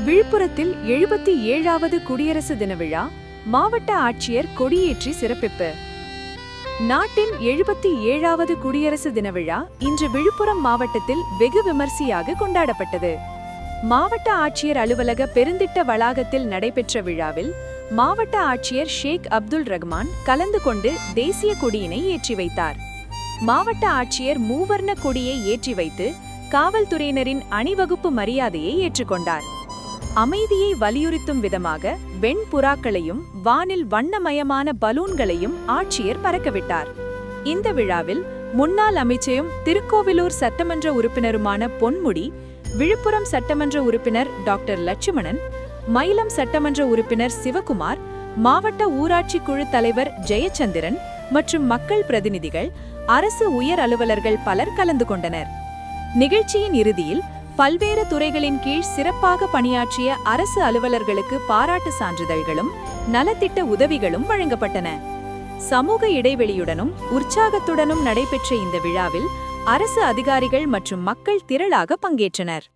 விழுப்புரத்தில் 77வது குடியரசு தின விழா, மாவட்ட ஆட்சியர் கொடியேற்றி சிறப்பிப்பு. நாட்டின் 77வது குடியரசு தின விழா இன்று விழுப்புரம் மாவட்டத்தில் வெகு விமர்சையாக கொண்டாடப்பட்டது. மாவட்ட ஆட்சியர் அலுவலக பெருந்திட்ட வளாகத்தில் நடைபெற்ற விழாவில் மாவட்ட ஆட்சியர் ஷேக் அப்துல் ரஹ்மான் கலந்து கொண்டு தேசிய கொடியினை ஏற்றி வைத்தார். மாவட்ட ஆட்சியர் மூவர்ண கொடியை ஏற்றி வைத்து காவல்துறையினரின் அணிவகுப்பு மரியாதையை ஏற்றுக்கொண்டார். அமைதியை வலியுறுத்தும் விதமாக வெண்புறாக்களையும் வானில் வண்ணமயமான பலூன்களையும் ஆட்சியர் பறக்கவிட்டார். இந்த விழாவில் முன்னாள் அமைச்சரும் திருக்கோவிலூர் சட்டமன்ற உறுப்பினருமான பொன்முடி, விழுப்புரம் சட்டமன்ற உறுப்பினர் டாக்டர் லட்சுமணன், மயிலம் சட்டமன்ற உறுப்பினர் சிவகுமார், மாவட்ட ஊராட்சி குழு தலைவர் ஜெயச்சந்திரன் மற்றும் மக்கள் பிரதிநிதிகள், அரசு உயர் அலுவலர்கள் பலர் கலந்து கொண்டனர். நிகழ்ச்சியின் இறுதியில் பல்வேறு துறைகளின் கீழ் சிறப்பாக பணியாற்றிய அரசு அலுவலர்களுக்கு பாராட்டு சான்றிதழ்களும் நலத்திட்ட உதவிகளும் வழங்கப்பட்டன. சமூக இடைவெளியுடனும் உற்சாகத்துடனும் நடைபெற்ற இந்த விழாவில் அரசு அதிகாரிகள் மற்றும் மக்கள் திரளாக பங்கேற்றனர்.